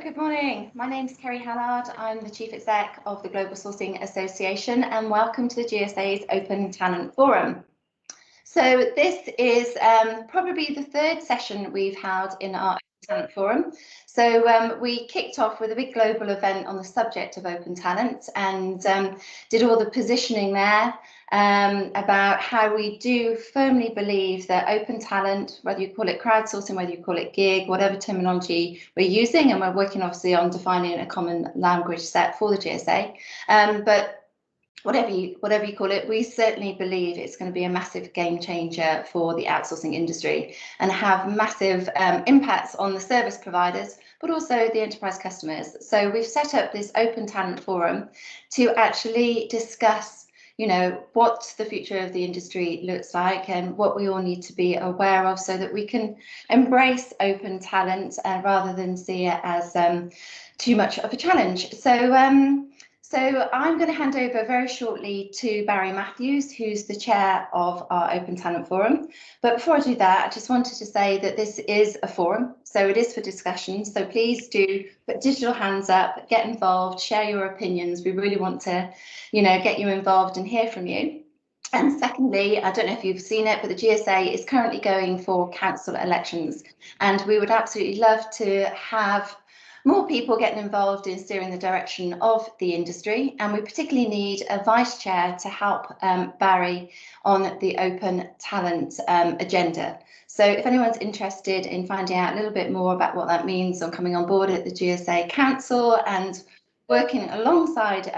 good morning. My name is Kerry Hallard. I'm the Chief Exec of the Global Sourcing Association, and welcome to the GSA's Open Talent Forum. So this is probably the third session we've had in our Open Talent Forum. So we kicked off with a big global event on the subject of open talent and did all the positioning there about how we do firmly believe that open talent, whether you call it crowdsourcing, whether you call it gig, whatever terminology we're using, and we're working obviously on defining a common language set for the GSA, but whatever you call it, we certainly believe it's going to be a massive game changer for the outsourcing industry and have massive impacts on the service providers, but also the enterprise customers. So we've set up this Open Talent Forum to actually discuss, you know, what the future of the industry looks like and what we all need to be aware of so that we can embrace open talent rather than see it as too much of a challenge. So I'm going to hand over very shortly to Barry Matthews, who's the chair of our Open Talent Forum. But before I do that, I just wanted to say that this is a forum, so it is for discussion. So please do put digital hands up, get involved, share your opinions. We really want to, you know, get you involved and hear from you. And secondly, I don't know if you've seen it, but the GSA is currently going for council elections, and we would absolutely love to have more people getting involved in steering the direction of the industry, and we particularly need a vice chair to help Barry on the open talent agenda. So if anyone's interested in finding out a little bit more about what that means on coming on board at the GSA Council and working alongside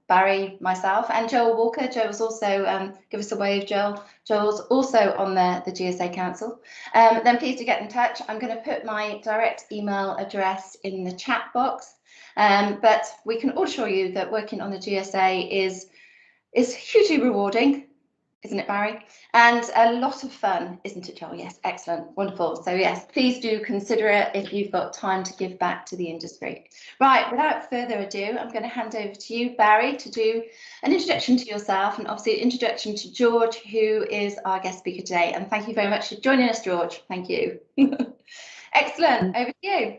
Barry, myself, and Joel Walker. Joel's also, give us a wave, Joel. Joel's also on the GSA Council. Then please do get in touch. I'm going to put my direct email address in the chat box. But we can all assure you that working on the GSA is hugely rewarding, isn't it, Barry? And a lot of fun, isn't it, Joel? Yes, excellent, wonderful. So yes, please do consider it if you've got time to give back to the industry. Right, without further ado, I'm going to hand over to you, Barry, to do an introduction to yourself and obviously an introduction to George, who is our guest speaker today. And thank you very much for joining us, George. Thank you. Excellent, over to you.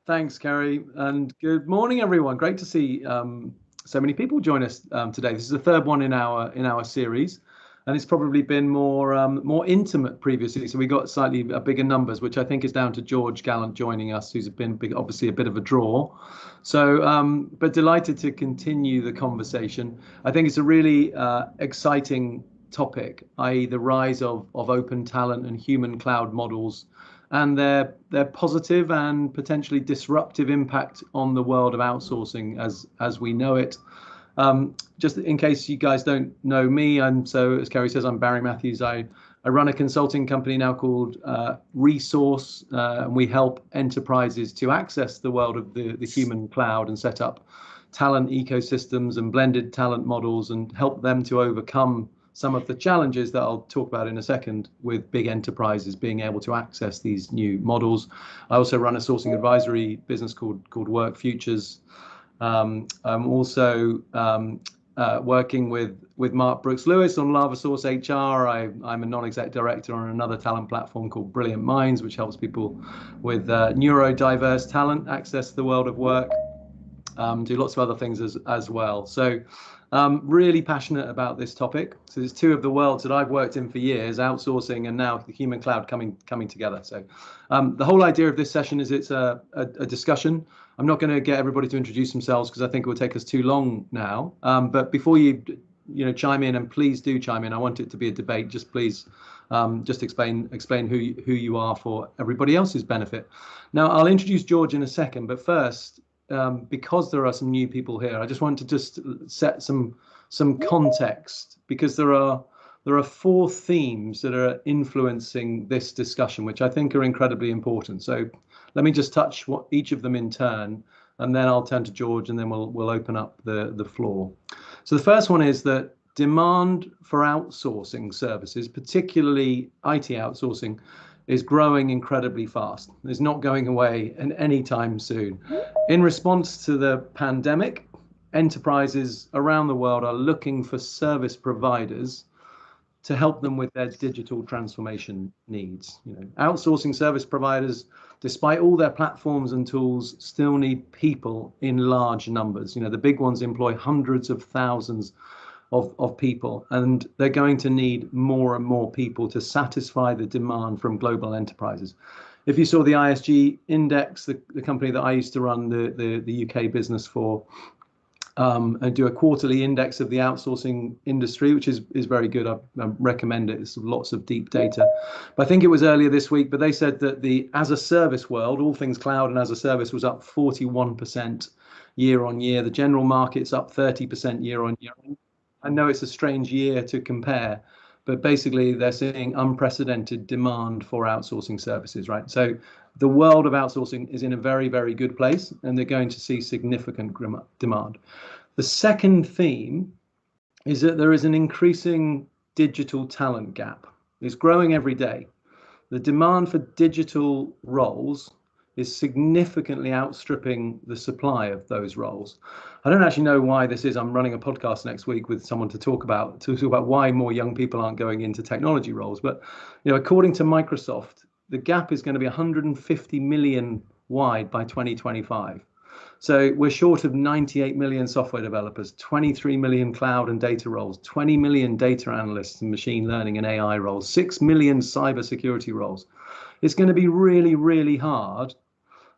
Thanks, Kerry, and good morning, everyone. Great to see so many people join us today. This is the third one in our series. And it's probably been more intimate previously, so we got slightly bigger numbers, which I think is down to George Gallant joining us, who's been obviously a bit of a draw. So, but delighted to continue the conversation. I think it's a really exciting topic, i.e. the rise of open talent and human cloud models, and their positive and potentially disruptive impact on the world of outsourcing as we know it. Just in case you guys don't know me, so as Kerry says, I'm Barry Matthews. I run a consulting company now called Resource, and we help enterprises to access the world of the human cloud and set up talent ecosystems and blended talent models and help them to overcome some of the challenges that I'll talk about in a second with big enterprises being able to access these new models. I also run a sourcing advisory business called Work Futures. I'm also working with Mark Brooks Lewis on LavaSource HR. I'm a non-exec director on another talent platform called Brilliant Minds, which helps people with neurodiverse talent access the world of work. Do lots of other things as well. So really passionate about this topic. So there's two of the worlds that I've worked in for years, outsourcing and now the human cloud coming together. So the whole idea of this session is it's a discussion. I'm not going to get everybody to introduce themselves because I think it will take us too long now. But before you chime in, and please do chime in, I want it to be a debate. Just please just explain who you are for everybody else's benefit. Now I'll introduce George in a second, but first, because there are some new people here, I just want to just set some context, because there are four themes that are influencing this discussion, which I think are incredibly important. So let me just touch each of them in turn, and then I'll turn to George, and then we'll open up the floor. So the first one is that demand for outsourcing services, particularly IT outsourcing, is growing incredibly fast. It's not going away any time soon. In response to the pandemic, enterprises around the world are looking for service providers to help them with their digital transformation needs. Outsourcing service providers, despite all their platforms and tools, still need people in large numbers. The big ones employ hundreds of thousands of people, and they're going to need more and more people to satisfy the demand from global enterprises. If you saw the ISG index, the company that I used to run the UK business for, and do a quarterly index of the outsourcing industry, which is very good. I recommend it. There's lots of deep data. But I think it was earlier this week, but they said that the as a service world, all things cloud and as a service, was up 41% year on year. The general market's up 30% year on year. I know it's a strange year to compare, but basically they're seeing unprecedented demand for outsourcing services, right? So the world of outsourcing is in a very, very good place, and they're going to see significant demand. The second theme is that there is an increasing digital talent gap. It's growing every day. The demand for digital roles is significantly outstripping the supply of those roles. I don't actually know why this is. I'm running a podcast next week with someone to talk about why more young people aren't going into technology roles. But according to Microsoft, the gap is going to be 150 million wide by 2025. So we're short of 98 million software developers, 23 million cloud and data roles, 20 million data analysts and machine learning and AI roles, 6 million cybersecurity roles. It's going to be really, really hard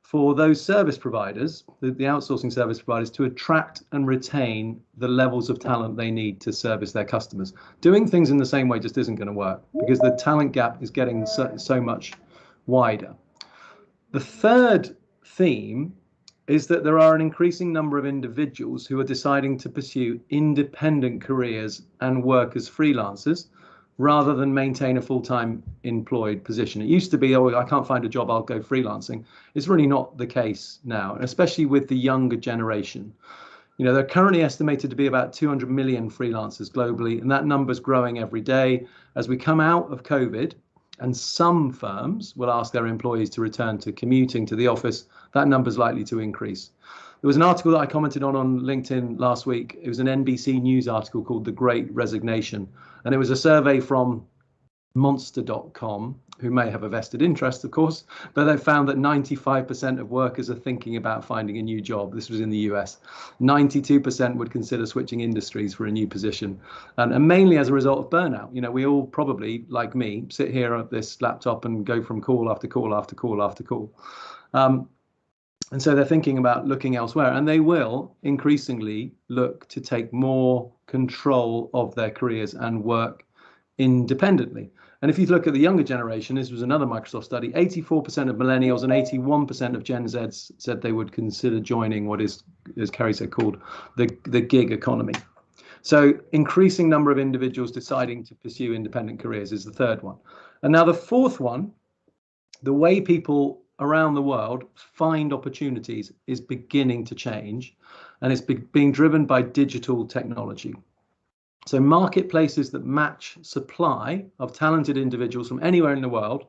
for those service providers, the outsourcing service providers, to attract and retain the levels of talent they need to service their customers. Doing things in the same way just isn't going to work because the talent gap is getting so much wider. The third theme is that there are an increasing number of individuals who are deciding to pursue independent careers and work as freelancers rather than maintain a full-time employed position. It used to be, I can't find a job, I'll go freelancing. It's really not the case now, especially with the younger generation. They're currently estimated to be about 200 million freelancers globally, and that number's growing every day. As we come out of COVID, and some firms will ask their employees to return to commuting to the office, that number's likely to increase. There was an article that I commented on LinkedIn last week. It was an NBC News article called The Great Resignation. And it was a survey from Monster.com, who may have a vested interest, of course, but they found that 95% of workers are thinking about finding a new job. This was in the US. 92% would consider switching industries for a new position, and mainly as a result of burnout. We all probably, like me, sit here at this laptop and go from call after call after call after call. And so they're thinking about looking elsewhere, and they will increasingly look to take more control of their careers and work independently. And if you look at the younger generation, this was another Microsoft study, 84% of millennials and 81% of Gen Zs said they would consider joining what is, as Kerry said, called the gig economy. So increasing number of individuals deciding to pursue independent careers is the third one. And now the fourth one, the way people around the world find opportunities is beginning to change, and it's being driven by digital technology. So marketplaces that match supply of talented individuals from anywhere in the world,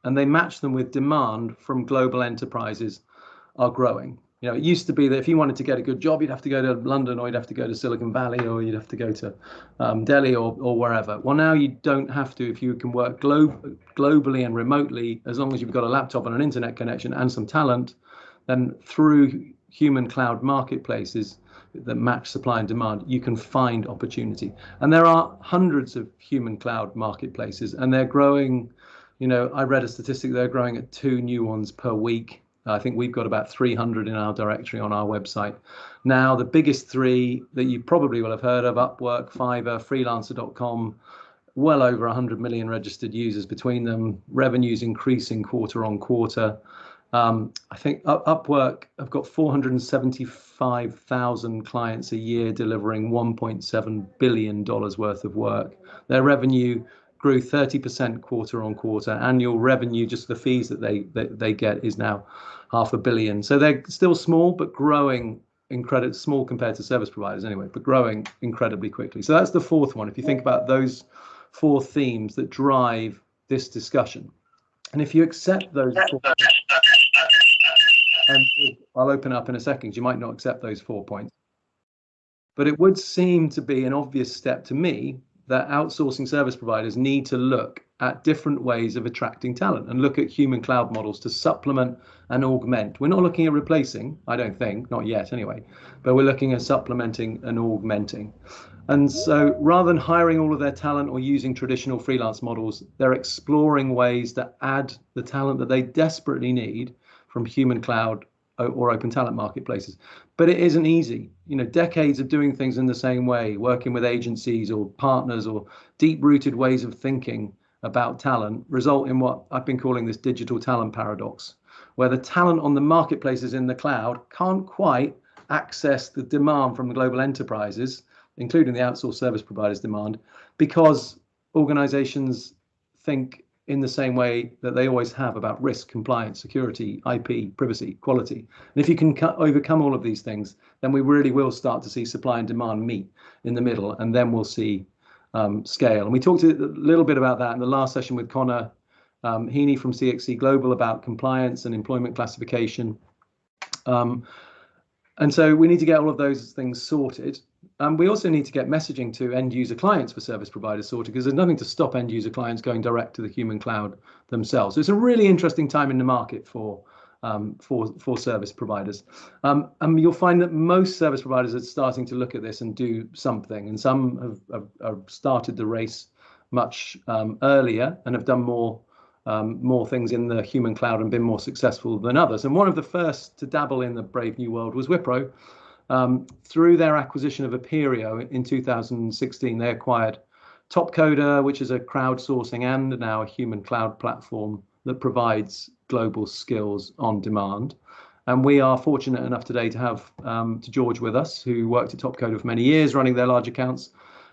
and they match them with demand from global enterprises, are growing. It used to be that if you wanted to get a good job, you'd have to go to London, or you'd have to go to Silicon Valley, or you'd have to go to Delhi or wherever. Well, now you don't have to if you can work globally and remotely, as long as you've got a laptop and an internet connection and some talent, then through human cloud marketplaces that match supply and demand, you can find opportunity. And there are hundreds of human cloud marketplaces, and they're growing. I read a statistic, they're growing at 2 new ones per week. I think we've got about 300 in our directory on our website. Now, the biggest 3 that you probably will have heard of, Upwork, Fiverr, Freelancer.com, well over 100 million registered users between them, revenues increasing quarter on quarter. I think Upwork have got 475,000 clients a year delivering $1.7 billion worth of work. Their revenue grew 30% quarter on quarter. Annual revenue, just the fees that they get, is now $500 million. So they're still small, but growing small compared to service providers anyway, but growing incredibly quickly. So that's the fourth one. If you think about those 4 themes that drive this discussion, and if you accept those 4, and I'll open up in a second, you might not accept those 4 points, but it would seem to be an obvious step to me that outsourcing service providers need to look at different ways of attracting talent and look at human cloud models to supplement and augment. We're not looking at replacing, I don't think, not yet anyway, but we're looking at supplementing and augmenting. And so rather than hiring all of their talent or using traditional freelance models, they're exploring ways to add the talent that they desperately need from human cloud or open talent marketplaces. But it isn't easy. Decades of doing things in the same way, working with agencies or partners or deep-rooted ways of thinking about talent result in what I've been calling this digital talent paradox, where the talent on the marketplaces in the cloud can't quite access the demand from the global enterprises, including the outsourced service providers demand, because organizations think in the same way that they always have about risk, compliance, security, IP, privacy, quality. And if you can overcome all of these things, then we really will start to see supply and demand meet in the middle, and then we'll see scale. And we talked a little bit about that in the last session with Connor Heaney from CXC Global about compliance and employment classification. And so we need to get all of those things sorted. We also need to get messaging to end user clients for service providers sorted, because there's nothing to stop end user clients going direct to the human cloud themselves. So it's a really interesting time in the market for service providers. And you'll find that most service providers are starting to look at this and do something. And some have started the race much earlier and have done more things in the human cloud and been more successful than others. And one of the first to dabble in the brave new world was Wipro. Through their acquisition of Aperio in 2016, they acquired Topcoder, which is a crowdsourcing and now a human cloud platform that provides global skills on demand. And we are fortunate enough today to have to George with us, who worked at Topcoder for many years running their large accounts,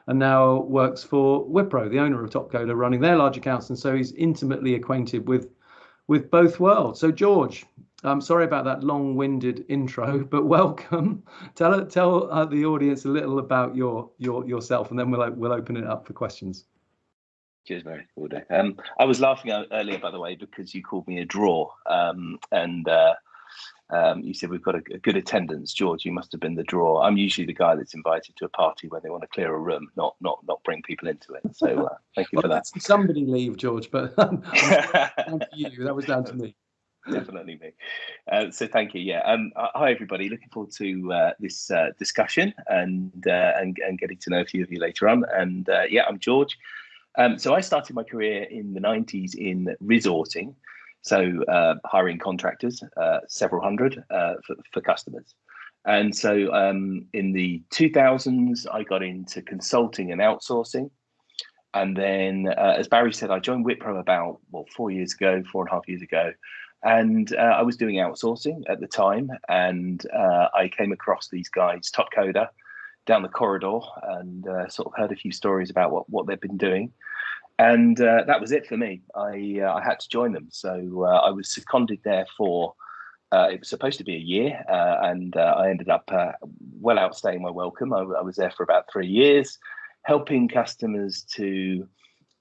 and now works for Wipro, the owner of Topcoder, running their large accounts. And so he's intimately acquainted with both worlds. So George, I'm sorry about that long-winded intro, but welcome. Tell the audience a little about yourself, and then we'll open it up for questions. Cheers, Mary. I was laughing earlier, by the way, because you called me a draw, and you said we've got a good attendance. George, you must have been the draw. I'm usually the guy that's invited to a party where they want to clear a room, not bring people into it. So thank you for that. Somebody leave, George, but down to you. That was down to me. Definitely me. So thank you. Yeah. Hi everybody. Looking forward to this discussion and getting to know a few of you later on. And yeah, I'm George. So I started my career in the 90s in resourcing, so hiring contractors, several hundred for customers. And so in the 2000s, I got into consulting and outsourcing. And then, as Barry said, I joined Wipro about 4.5 years ago. And I was doing outsourcing at the time, and I came across these guys, Topcoder, down the corridor, and sort of heard a few stories about what they've been doing. And that was it for me. I had to join them. So I was seconded there for, it was supposed to be a year, and I ended up well outstaying my welcome. I was there for about 3 years, helping customers to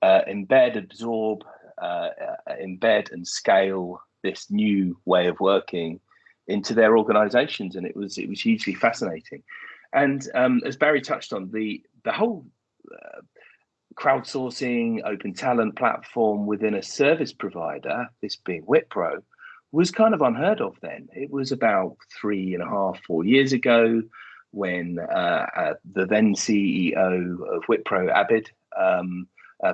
embed, absorb, embed and scale this new way of working into their organizations. And it was hugely fascinating. And as Barry touched on, the whole crowdsourcing open talent platform within a service provider, this being Wipro, was kind of unheard of then. It was about 3.5-4 years ago when the then CEO of Wipro, Abid,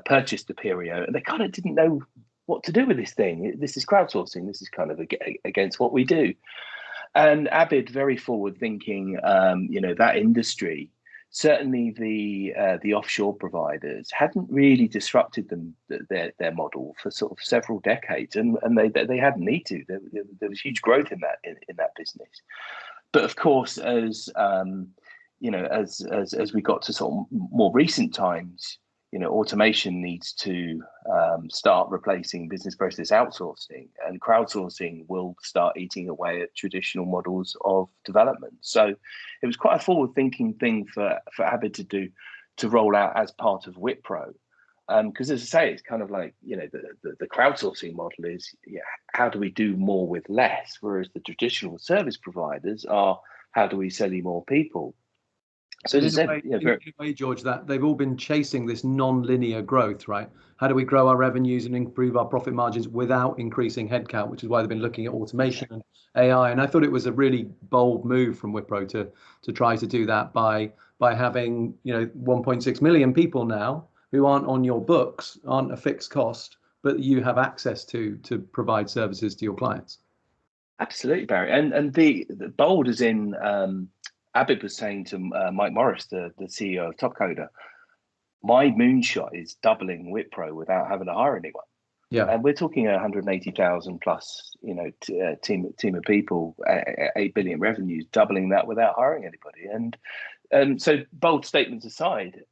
purchased Aperio, and they kind of didn't know what to do with this thing. This is crowdsourcing. This is kind of against what we do. And Abid, very forward thinking, that industry, certainly the offshore providers hadn't really disrupted their model for sort of several decades, and they hadn't need to. There was huge growth in that business. But of course, as we got to sort of more recent times, automation needs to start replacing business process outsourcing, and crowdsourcing will start eating away at traditional models of development. So it was quite a forward-thinking thing for Abid to do, to roll out as part of Wipro. Because as I say, it's kind of like, the crowdsourcing model is, how do we do more with less? Whereas the traditional service providers are, how do we sell you more people? So And as I said, in a way, George, that they've all been chasing this non-linear growth, right? How do we grow our revenues and improve our profit margins without increasing headcount, which is why they've been looking at automation and AI. And I thought it was a really bold move from Wipro to try to do that by having 1.6 million people now who aren't on your books, aren't a fixed cost, but you have access to provide services to your clients. Absolutely, Barry. And the bold as in Abid was saying to Mike Morris, the CEO of Topcoder, my moonshot is doubling Wipro without having to hire anyone. Yeah. And we're talking 180,000 plus, team of people, 8 billion revenues, doubling that without hiring anybody. And so bold statements aside,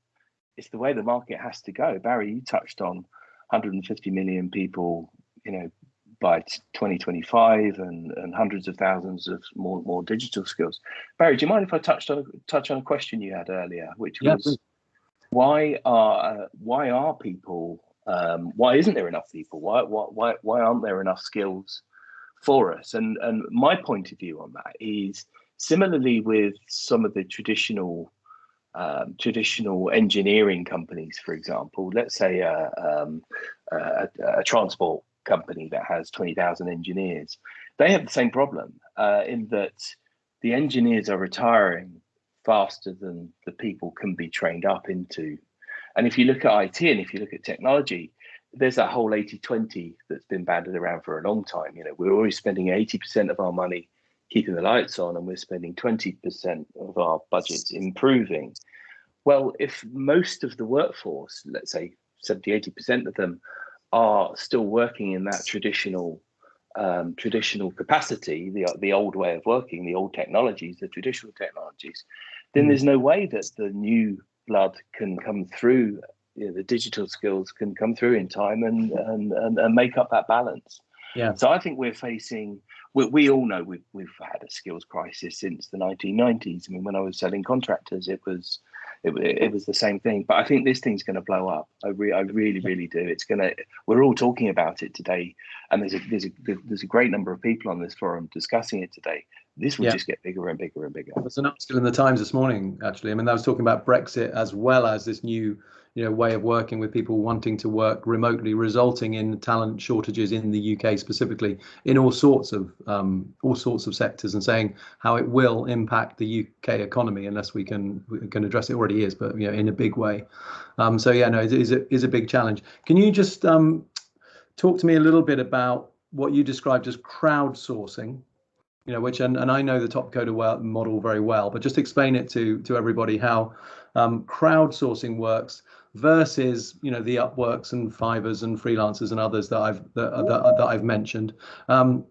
it's the way the market has to go. Barry, you touched on 150 million people, by 2025 and hundreds of thousands of more digital skills. Barry, do you mind if I touch on a question you had earlier, which was why isn't there enough people? Why aren't there enough skills for us? And my point of view on that is similarly with some of the traditional engineering companies, for example. Let's say a transport company that has 20,000 engineers. They have the same problem in that the engineers are retiring faster than the people can be trained up into. And if you look at IT and if you look at technology, there's that whole 80-20 that's been banded around for a long time. We're always spending 80% of our money keeping the lights on, and we're spending 20% of our budgets improving. Well, if most of the workforce, let's say 70-80% of them, are still working in that traditional capacity, the old way of working, the old technologies, the traditional technologies, then there's no way that the new blood can come through, the digital skills can come through in time and make up that balance. Yeah. So I think we're facing, we all know we've had a skills crisis since the 1990s. I mean, when I was selling contractors, it was the same thing. But I think this thing's going to blow up. I really do. We're all talking about it today, and there's a great number of people on this forum discussing it today. This will just get bigger and bigger and bigger. There's an article in the Times this morning, actually. I mean, that was talking about Brexit as well as this new, way of working with people wanting to work remotely, resulting in talent shortages in the UK specifically, in all sorts of sectors, and saying how it will impact the UK economy unless we can address it. Already is, but in a big way. It is a big challenge. Can you just talk to me a little bit about what you described as crowdsourcing? Which and I know the Topcoder model very well, but just explain it to everybody how crowdsourcing works versus the Upworks and Fivers and freelancers and others that I've mentioned. And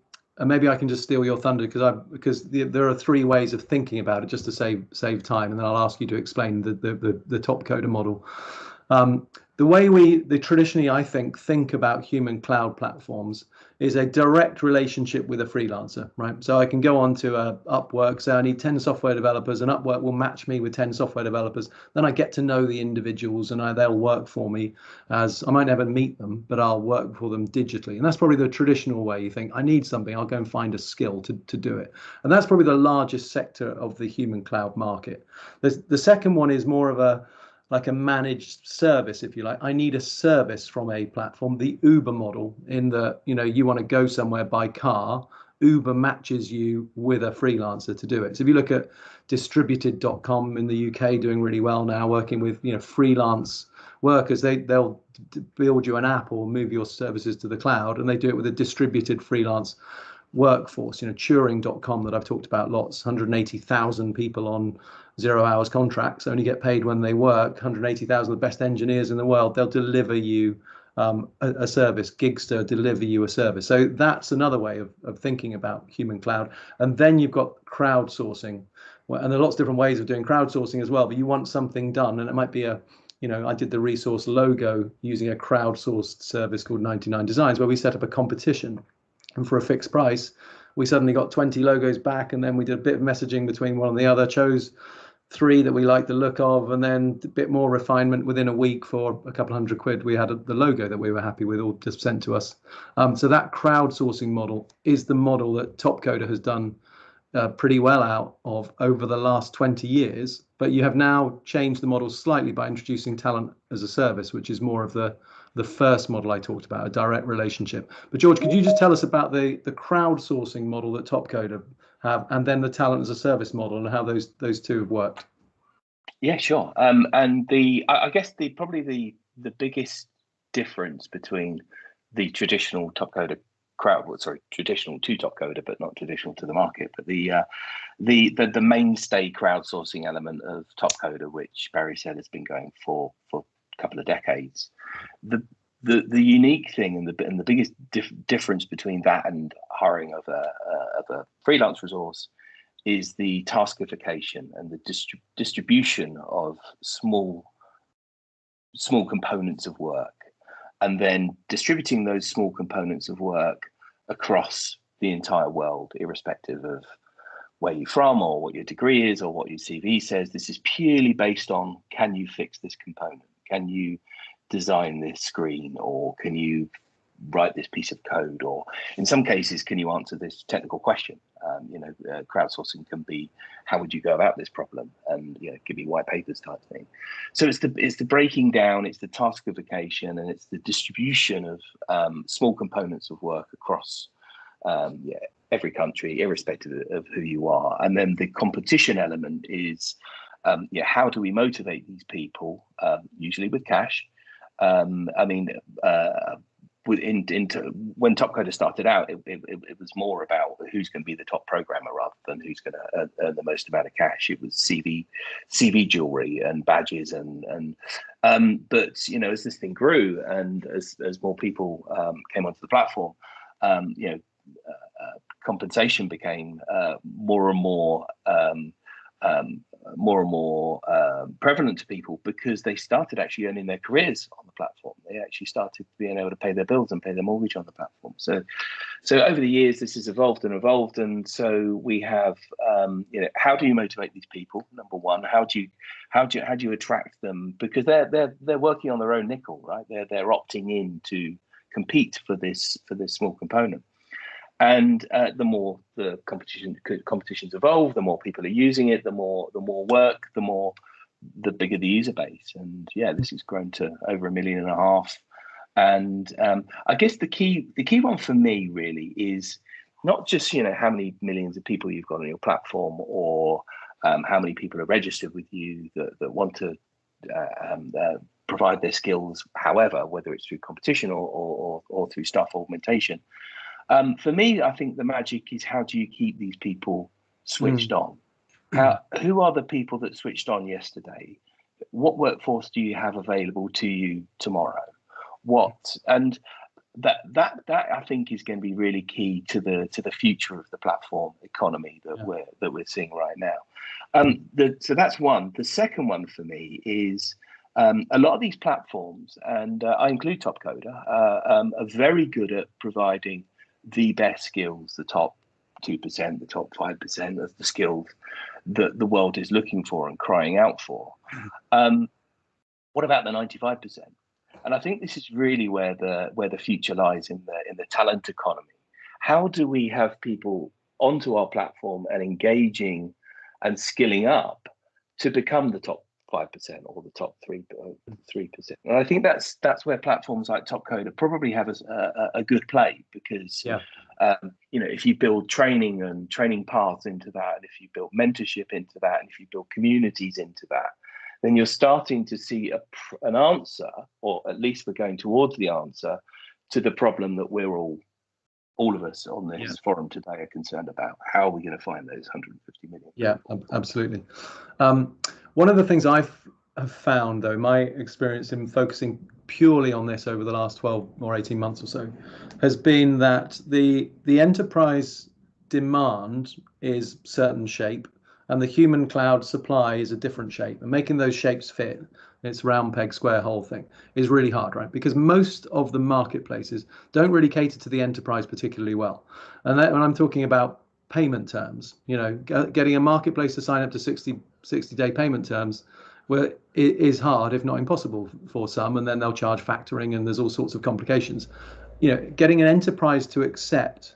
maybe I can just steal your thunder because there are three ways of thinking about it, just to save time, and then I'll ask you to explain the Topcoder model. The way they traditionally, I think about human cloud platforms is a direct relationship with a freelancer, right? So I can go on to Upwork, say I need 10 software developers, and Upwork will match me with 10 software developers. Then I get to know the individuals, and they'll work for me as I might never meet them, but I'll work for them digitally. And that's probably the traditional way. You think, I need something, I'll go and find a skill to do it. And that's probably the largest sector of the human cloud market. The second one is more of a managed service, if you like. I need a service from a platform, the Uber model, in that you want to go somewhere by car, Uber matches you with a freelancer to do it. So if you look at distributed.com in the UK, doing really well now, working with freelance workers, they'll build you an app or move your services to the cloud, and they do it with a distributed freelance workforce. Turing.com that I've talked about lots, 180,000 people on 0 hours contracts, only get paid when they work. 180,000 of the best engineers in the world, they'll deliver you a service. Gigster deliver you a service. So that's another way of thinking about human cloud. And then you've got crowdsourcing, and there are lots of different ways of doing crowdsourcing as well, but you want something done, and it might be I did the resource logo using a crowdsourced service called 99 Designs, where we set up a competition, and for a fixed price we suddenly got 20 logos back, and then we did a bit of messaging between one and the other, chose 3 that we liked the look of, and then a bit more refinement. Within a week, for a couple £100, we had the logo that we were happy with, all just sent to us. So that crowdsourcing model is the model that Topcoder has done pretty well out of over the last 20 years, but you have now changed the model slightly by introducing talent as a service, which is more of the first model I talked about, a direct relationship. But George, could you just tell us about the crowdsourcing model that Topcode have, and then the talent as a service model, and how those two have worked? Yeah, sure. And I guess probably the biggest difference between the traditional Topcoder traditional to Topcoder, but not traditional to the market, but the mainstay crowdsourcing element of Topcoder, which Barry said has been going for a couple of decades. The unique thing and the biggest difference between that and hiring of a freelance resource is the taskification and the distribution of small components of work, and then distributing those small components of work across the entire world, irrespective of where you're from or what your degree is or what your CV says. This is purely based on, can you fix this component? Can you design this screen? Or can you write this piece of code? Or in some cases, can you answer this technical question? Crowdsourcing can be, how would you go about this problem? And give me white papers type thing. So it's the breaking down, it's the taskification, and it's the distribution of small components of work across every country, irrespective of who you are. And then the competition element is, how do we motivate these people? Usually with cash. When Topcoder started out, it was more about who's going to be the top programmer rather than who's going to earn the most amount of cash. It was CV jewelry and badges but as this thing grew and as more people came onto the platform, compensation became more and more prevalent to people, because they started actually earning their careers on the platform. They actually started being able to pay their bills and pay their mortgage on the platform. So over the years, this has evolved, and so we have, how do you motivate these people? Number one, how do you attract them? Because they're working on their own nickel, right? They're opting in to compete for this small component. And the more the competitions evolve, the more people are using it, the more work, the bigger the user base. And this has grown to over 1.5 million. And I guess the key one for me really is not just how many millions of people you've got on your platform, or how many people are registered with you that want to provide their skills, however, whether it's through competition or through staff augmentation. For me, I think the magic is, how do you keep these people switched on? Who are the people that switched on yesterday? What workforce do you have available to you tomorrow? And that I think is going to be really key to the future of the platform economy that we're seeing right now. So that's one. The second one for me is, a lot of these platforms, and I include Topcoder, are very good at providing the best skills, the top 2%, the top 5% of the skills that the world is looking for and crying out for. What about the 95%? And I think this is really where the future lies in the talent economy. How do we have people onto our platform and engaging and skilling up to become the top 5% or the top 3%? And I think that's where platforms like Topcoder probably have a good play, because if you build training and training paths into that, and if you build mentorship into that, and if you build communities into that, then you're starting to see an answer, or at least we're going towards the answer to the problem that we're all of us on this forum today are concerned about. How are we going to find those 150 million? Yeah, absolutely. One of the things I have found, though, my experience in focusing purely on this over the last 12 or 18 months or so, has been that the enterprise demand is certain shape, and the human cloud supply is a different shape. And making those shapes fit, it's round peg, square hole thing, is really hard, right? Because most of the marketplaces don't really cater to the enterprise particularly well. And when I'm talking about payment terms, getting a marketplace to sign up to 60-day payment terms, well, it is hard, if not impossible, for some, and then they'll charge factoring, and there's all sorts of complications. Getting an enterprise to accept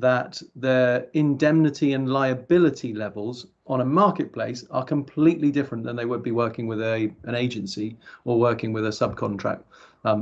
that their indemnity and liability levels on a marketplace are completely different than they would be working with an agency or working with a subcontract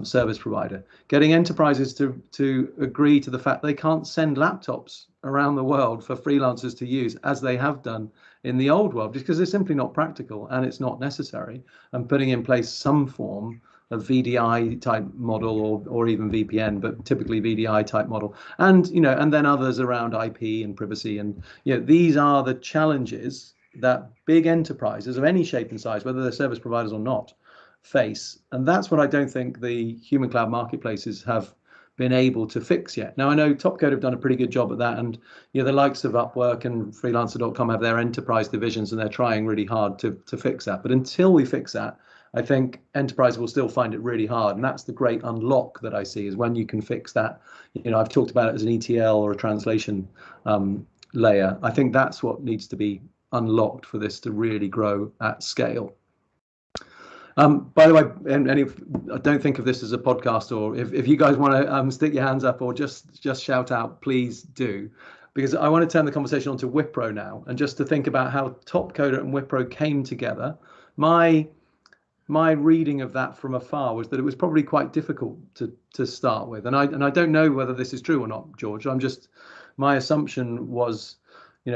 service provider. Getting enterprises to agree to the fact they can't send laptops around the world for freelancers to use as they have done in the old world, because it's simply not practical and it's not necessary, and putting in place some form of VDI type model or even VPN, but typically VDI type model, and and then others around IP and privacy, and these are the challenges that big enterprises of any shape and size, whether they're service providers or not, face. And that's what I don't think the human cloud marketplaces have been able to fix yet. Now, I know Topcode have done a pretty good job at that, and the likes of Upwork and Freelancer.com have their enterprise divisions, and they're trying really hard to fix that. But until we fix that, I think enterprise will still find it really hard, and that's the great unlock that I see, is when you can fix that. I've talked about it as an ETL or a translation layer. I think that's what needs to be unlocked for this to really grow at scale. By the way, and don't think of this as a podcast, or if you guys want to stick your hands up or just shout out, please do, because I want to turn the conversation onto Wipro now, and just to think about how Topcoder and Wipro came together. My reading of that from afar was that it was probably quite difficult to start with, and I don't know whether this is true or not, George. My assumption was,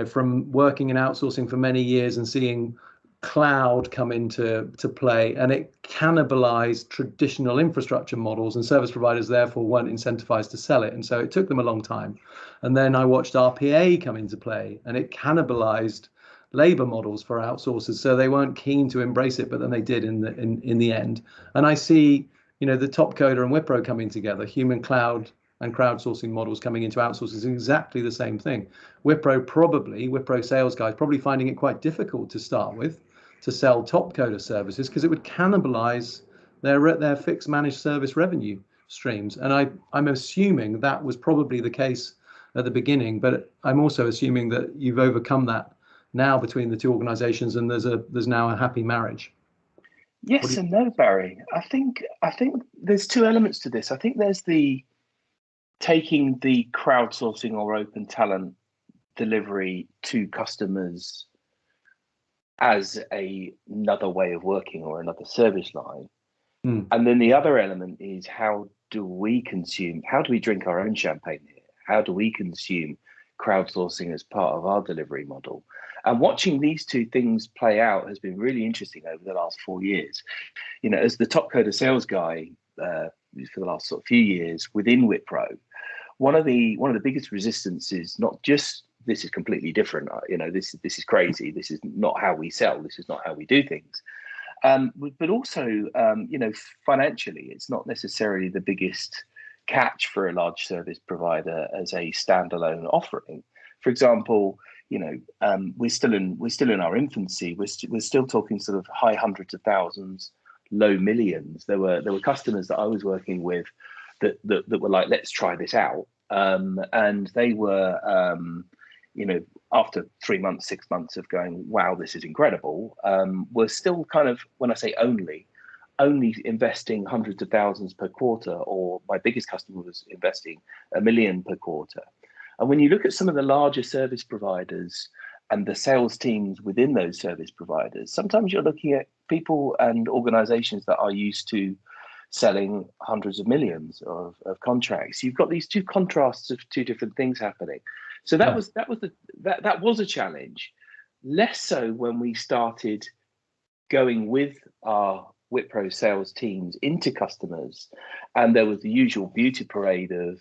from working in outsourcing for many years and seeing cloud come into play, and it cannibalized traditional infrastructure models, and service providers therefore weren't incentivized to sell it, and so it took them a long time. And then I watched RPA come into play, and it cannibalized labor models for outsourcers, so they weren't keen to embrace it, but then they did in the end. And I see the Topcoder and Wipro coming together, human cloud and crowdsourcing models coming into outsourcing, is exactly the same thing. Wipro sales guys probably finding it quite difficult to start with, to sell Topcoder services, because it would cannibalize their fixed managed service revenue streams. And I'm assuming that was probably the case at the beginning, but I'm also assuming that you've overcome that now between the two organizations, and there's now a happy marriage. Yes and no, Barry. I think there's two elements to this. I think there's the taking the crowdsourcing or open talent delivery to customers as another way of working or another service line. And then the other element is, how do we drink our own champagne here? How do we consume crowdsourcing as part of our delivery model? And watching these two things play out has been really interesting over the last 4 years. As the Topcoder sales guy for the last sort of few years within Wipro, one of the biggest resistances, not just this is completely different, this is crazy, this is not how we sell, this is not how we do things, but also financially, it's not necessarily the biggest catch for a large service provider as a standalone offering. For example, we're still in our infancy. We're still talking sort of high hundreds of thousands, low millions. There were customers that I was working with that were like, let's try this out, and they were after 3 months, 6 months of going, wow, this is incredible, we're still kind of, when I say only investing hundreds of thousands per quarter, or my biggest customer was investing $1 million per quarter. And when you look at some of the larger service providers and the sales teams within those service providers, sometimes you're looking at people and organizations that are used to selling hundreds of millions of contracts. You've got these two contrasts of two different things happening. So that was a challenge. Less so when we started going with our Wipro sales teams into customers, and there was the usual beauty parade of,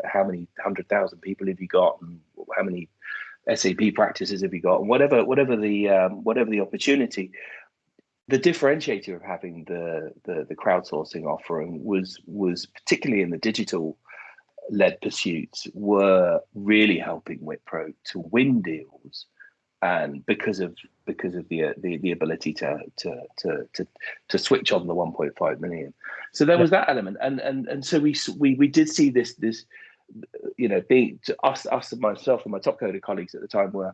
how many 100,000 people have you got, and how many SAP practices have you got, and whatever the opportunity. The differentiator of having the crowdsourcing offering was particularly in the digital led pursuits, were really helping Wipro to win deals, and because of the ability to switch on the 1.5 million. So there was that element, and so we did see this being to us and myself and my Topcoder colleagues at the time were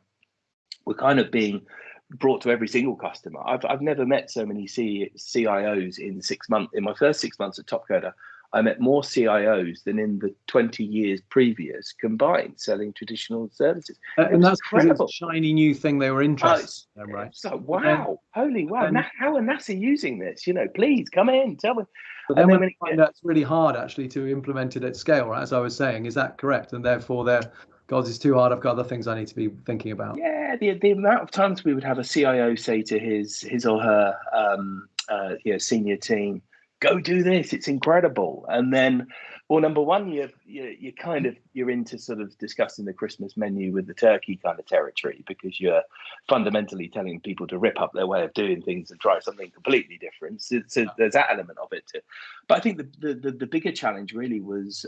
kind of being brought to every single customer. I've never met so many CIOs in 6 months. In my first 6 months at Topcoder, I met more CIOs than in the 20 years previous combined selling traditional services. And that's because incredible. it's a shiny new thing they were interested in, right? It's like, wow, holy wow, how are NASA using this? Please come in, tell me. But then when find out it's really hard actually to implement it at scale, right? As I was saying, is that correct? And therefore God, it's too hard. I've got other things I need to be thinking about. Yeah, the amount of times we would have a CIO say to his or her senior team, "Go do this. It's incredible." And then, well, number one, you're into sort of discussing the Christmas menu with the turkey kind of territory, because you're fundamentally telling people to rip up their way of doing things and try something completely different. So there's that element of it too. But I think the bigger challenge really was.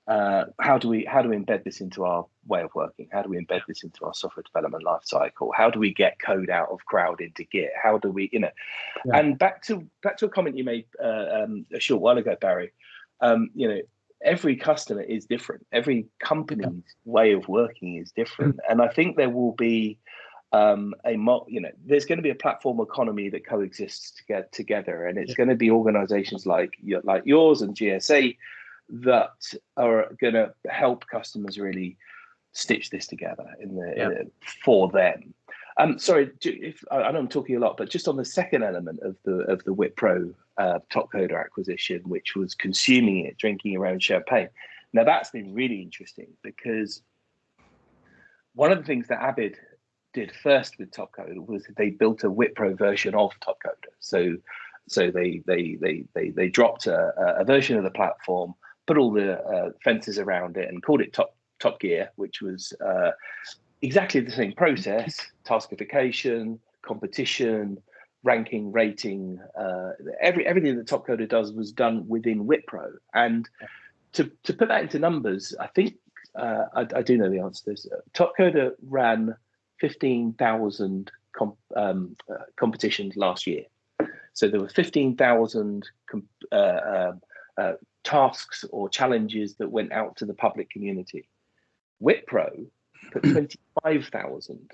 How do we embed this into our way of working? How do we embed this into our software development lifecycle? How do we get code out of Crowd into Git? How do we, And back to a comment you made a short while ago, Barry. Every customer is different. Every company's way of working is different, and I think there will be there's going to be a platform economy that coexists together, and it's going to be organizations like yours and GSA that are going to help customers really stitch this together for them. Sorry, I know I'm talking a lot, but just on the second element of the Wipro Topcoder acquisition, which was consuming it, drinking your own champagne. Now that's been really interesting, because one of the things that Abid did first with Topcoder was they built a Wipro version of Topcoder. So they dropped a version of the platform, put all the fences around it, and called it Top Gear, which was exactly the same process: taskification, competition, ranking, rating. Everything that Topcoder does was done within Wipro. And to put that into numbers, I think I do know the answer to this. Topcoder ran 15,000 competitions last year. So there were 15,000 tasks or challenges that went out to the public community. Wipro put 25,000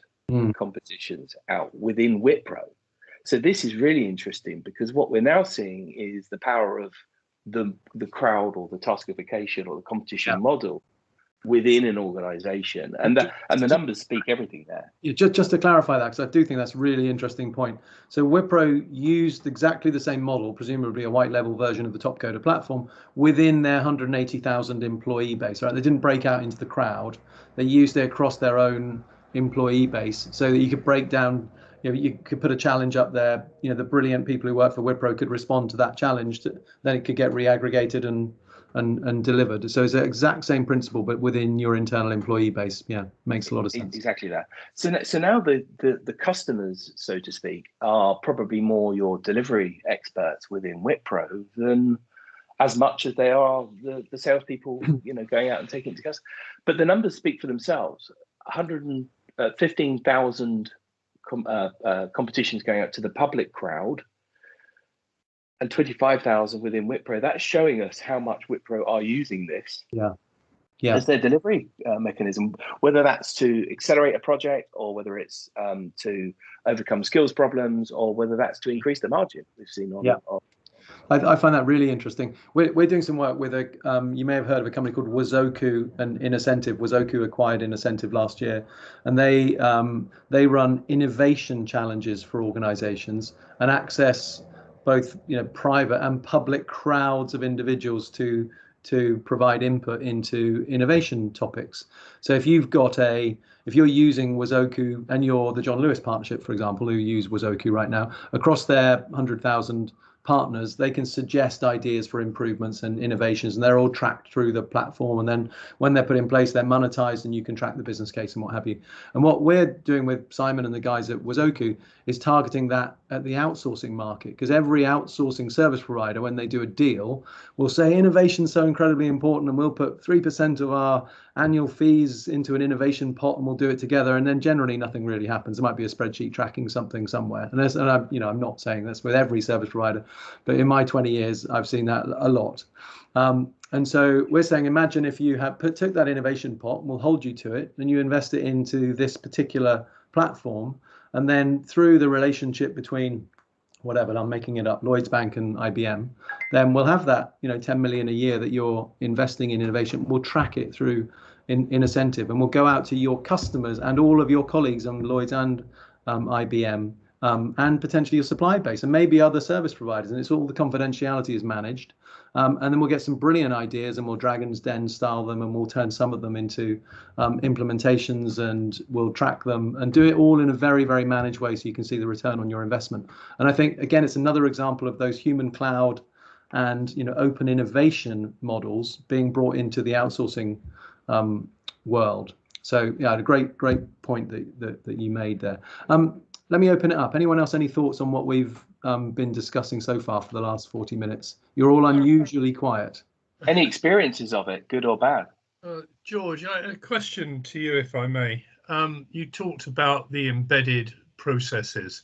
competitions out within Wipro. So this is really interesting, because what we're now seeing is the power of the crowd, or the taskification, or the competition model within an organization, and the numbers speak everything there. Yeah, just to clarify that, because I do think that's a really interesting point. So Wipro used exactly the same model, presumably a white label version of the Topcoder platform, within their 180,000 employee base, right? They didn't break out into the crowd. They used it across their own employee base, so that you could break down, you could put a challenge up there, the brilliant people who work for Wipro could respond to that challenge, then it could get reaggregated and delivered. So it's the exact same principle, but within your internal employee base. Yeah, makes a lot of sense. Exactly that. So now the customers, so to speak, are probably more your delivery experts within Wipro than as much as they are the salespeople, going out and taking it to customers. But the numbers speak for themselves. 115,000 competitions going out to the public crowd, and 25,000 within Wipro. That's showing us how much Wipro are using this as their delivery mechanism, whether that's to accelerate a project, or whether it's to overcome skills problems, or whether that's to increase the margin we've seen on. I find that really interesting. We're doing some work with you may have heard of a company called Wazoku and Innocentive. Wazoku acquired Innocentive last year, and they run innovation challenges for organizations and access both private and public crowds of individuals to provide input into innovation topics. So if you're using Wazoku, and you're the John Lewis Partnership, for example, who use Wazoku right now, across their 100,000 partners, they can suggest ideas for improvements and innovations, and they're all tracked through the platform, and then when they're put in place, they're monetized, and you can track the business case and what have you. And what we're doing with Simon and the guys at Wazoku is targeting that at the outsourcing market, because every outsourcing service provider, when they do a deal, will say innovation is so incredibly important, and we'll put 3% of our annual fees into an innovation pot, and we'll do it together, and then generally nothing really happens. There might be a spreadsheet tracking something somewhere, and I'm not saying that's with every service provider, but in my 20 years I've seen that a lot. And so we're saying, imagine if you took that innovation pot, and we'll hold you to it, and you invest it into this particular platform, and then through the relationship between whatever, I'm making it up, Lloyds Bank and IBM, then we'll have that, 10 million a year that you're investing in innovation. We'll track it through in incentive, and we'll go out to your customers and all of your colleagues on Lloyds and IBM, and potentially your supply base and maybe other service providers. And it's all, the confidentiality is managed. And then we'll get some brilliant ideas, and we'll Dragon's Den style them, and we'll turn some of them into implementations, and we'll track them and do it all in a very, very managed way, so you can see the return on your investment. And I think, again, it's another example of those human cloud and open innovation models being brought into the outsourcing world. So yeah, a great point that you made there. Let me open it up. Anyone else, any thoughts on what we've been discussing so far for the last 40 minutes? You're all unusually quiet. Any experiences of it, good or bad? George, a question to you, if I may. You talked about the embedded processes.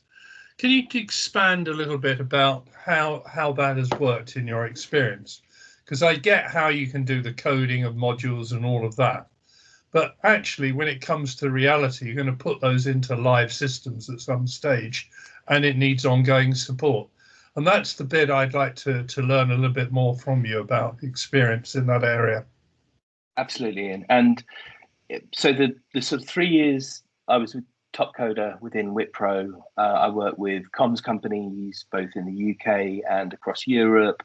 Can you expand a little bit about how that has worked in your experience? Because I get how you can do the coding of modules and all of that. But actually, when it comes to reality, you're going to put those into live systems at some stage, and it needs ongoing support. And that's the bit I'd like to learn a little bit more from you about experience in that area. Absolutely, Ian. And so the sort of 3 years I was with Topcoder within Wipro, I worked with comms companies, both in the UK and across Europe,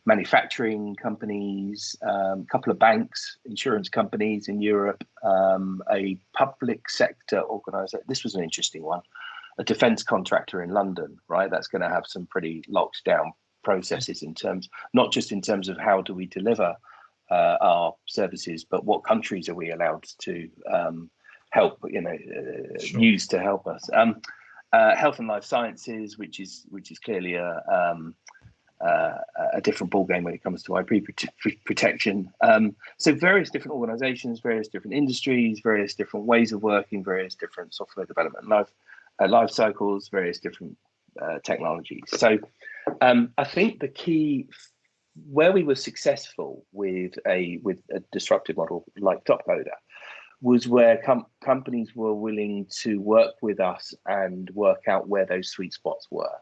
manufacturing companies, a couple of banks, insurance companies in Europe, a public sector organisation. This was an interesting one, a defence contractor in London, right? That's going to have some pretty locked down processes in terms, not just in terms of how do we deliver our services, but what countries are we allowed to help, Sure. use to help us. Health and life sciences, which is clearly a different ballgame when it comes to IP protection. So various different organizations, various different industries, various different ways of working, various different software development life cycles, various different technologies. So I think the key, where we were successful with a disruptive model like Topcoder, was where companies were willing to work with us and work out where those sweet spots were.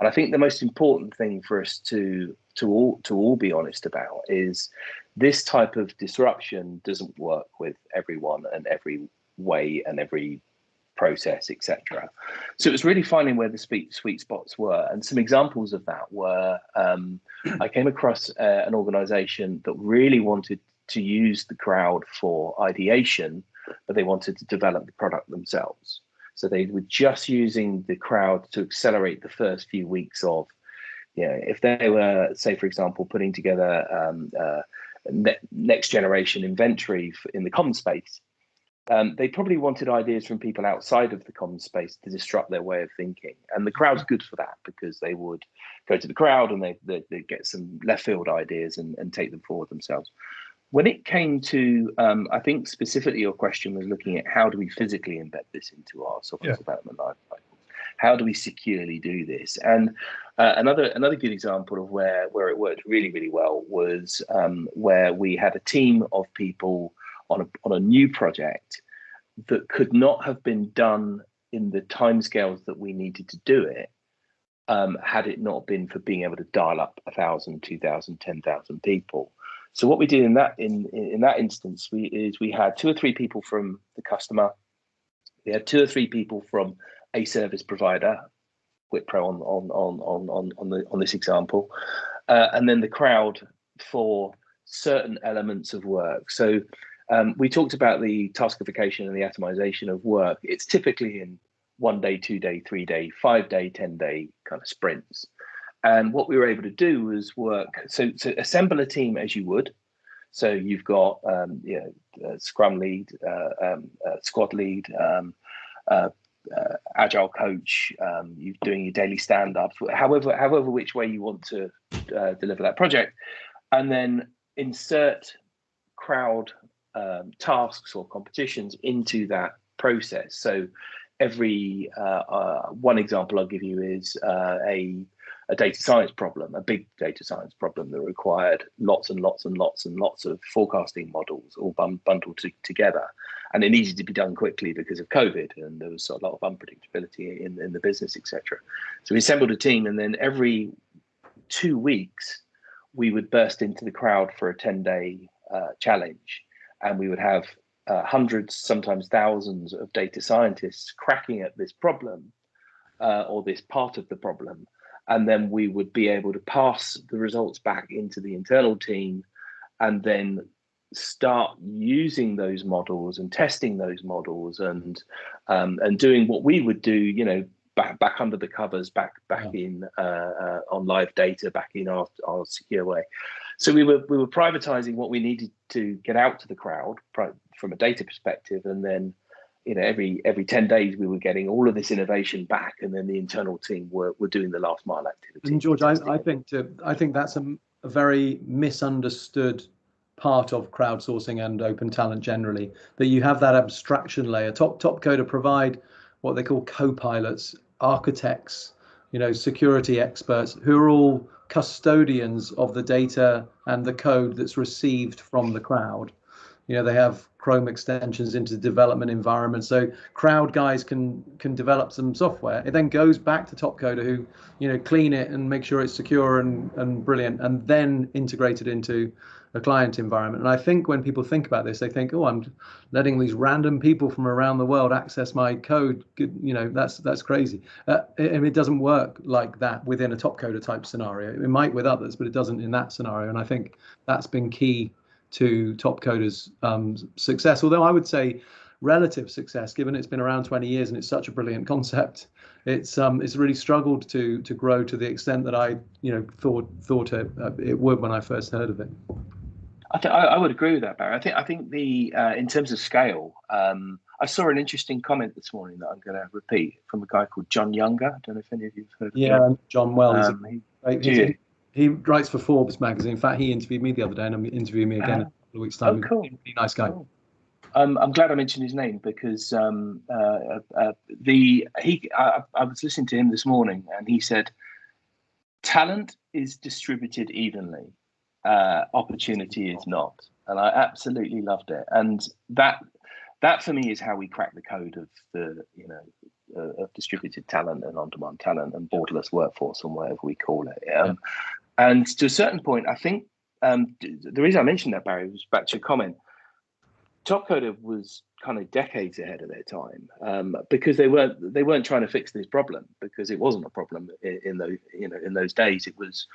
And I think the most important thing for us to all be honest about is this type of disruption doesn't work with everyone and every way and every process, etc. So it was really finding where the sweet spots were. And some examples of that were, I came across an organization that really wanted to use the crowd for ideation, but they wanted to develop the product themselves. So they were just using the crowd to accelerate the first few weeks of, if they were, say, for example, putting together next generation inventory in the common space, they probably wanted ideas from people outside of the common space to disrupt their way of thinking. And the crowd's good for that, because they would go to the crowd and they get some left field ideas and take them forward themselves. When it came to, I think specifically your question was looking at how do we physically embed this into our software development life cycle? How do we securely do this? And another good example of where it worked really, really well was where we had a team of people on a new project that could not have been done in the timescales that we needed to do it, had it not been for being able to dial up 1,000, 2,000, 10,000 people. So what we did in that instance, we had 2 or 3 people from the customer, we had 2 or 3 people from a service provider, Wipro on this example, and then the crowd for certain elements of work. So we talked about the taskification and the atomization of work. It's typically in 1 day, 2 day, 3 day, 5 day, 10 day kind of sprints. And what we were able to do was work, so assemble a team as you would. So you've got Scrum lead, squad lead, agile coach, you're doing your daily stand-ups, however which way you want to deliver that project, and then insert crowd tasks or competitions into that process. So every one example I'll give you is a data science problem, a big data science problem that required lots and lots and lots and lots of forecasting models all bundled together. and it needed to be done quickly because of COVID, and there was a lot of unpredictability in the business, etc. So we assembled a team, and then every 2 weeks we would burst into the crowd for a 10-day challenge, and we would have hundreds, sometimes thousands of data scientists cracking at this problem or this part of the problem. And then we would be able to pass the results back into the internal team and then start using those models and testing those models and doing what we would do, you know, back under the covers, back in on live data, back in our secure way. So we were privatizing what we needed to get out to the crowd from a data perspective, and then, you know, every 10 days we were getting all of this innovation back, and then the internal team were doing the last mile activity. And George, I think that's a very misunderstood part of crowdsourcing and open talent generally, that you have that abstraction layer. Topcoder provide what they call co-pilots, architects, you know, security experts, who are all custodians of the data and the code that's received from the crowd. You know, they have Chrome extensions into the development environment, so crowd guys can develop some software. It then goes back to Topcoder, who, you know, clean it and make sure it's secure and brilliant, and then integrate it into a client environment. And I think when people think about this, they think, oh, I'm letting these random people from around the world access my code. You know, that's crazy. It doesn't work like that within a Topcoder type scenario. It might with others, but it doesn't in that scenario. And I think that's been key to Topcoder's success. Although I would say relative success, given it's been around 20 years and it's such a brilliant concept, it's really struggled to grow to the extent that I, you know, thought it would when I first heard of it. I would agree with that, Barry. I think the in terms of scale, I saw an interesting comment this morning that I'm going to repeat from a guy called John Younger. I don't know if any of you have heard of him. Yeah, John Wells. He writes for Forbes magazine. In fact, he interviewed me the other day, and I'm interviewing me again in a couple of weeks' time. Oh, cool. Really nice guy. Cool. I'm glad I mentioned his name because I was listening to him this morning, and he said, talent is distributed evenly, opportunity is not, and I absolutely loved it. And that for me is how we crack the code of the, you know, of distributed talent and on-demand talent and borderless workforce, and whatever we call it. And to a certain point, I think the reason I mentioned that, Barry, was back to your comment. Topcoder was kind of decades ahead of their time because they weren't trying to fix this problem, because it wasn't a problem in those days. It was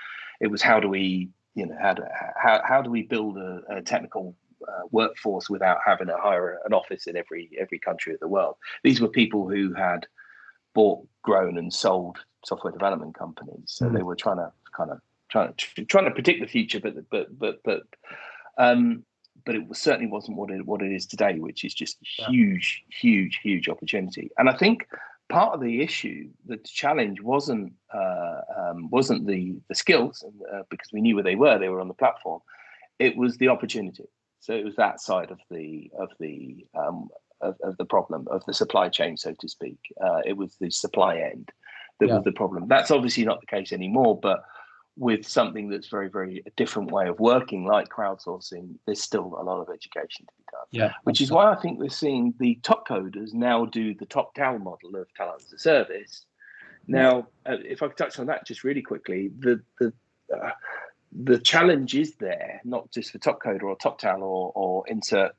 how do we, you know, how do we build a technical workforce without having to hire an office in every country of the world. These were people who had bought, grown, and sold software development companies, so they were trying to predict the future, but it certainly wasn't what it is today, which is just huge opportunity. And I think part of the issue, the challenge wasn't the skills, because we knew where they were on the platform. It was the opportunity. So it was that side of the problem, of the supply chain, so to speak. It was the supply end that was the problem. That's obviously not the case anymore, but with something that's very, very a different way of working, like crowdsourcing, there's still a lot of education to be done. Yeah, which is why I think we're seeing the top coders now do the top-down model of talent as a service. Now, if I could touch on that just really quickly, the challenge is there, not just for Topcoder or TopTal or insert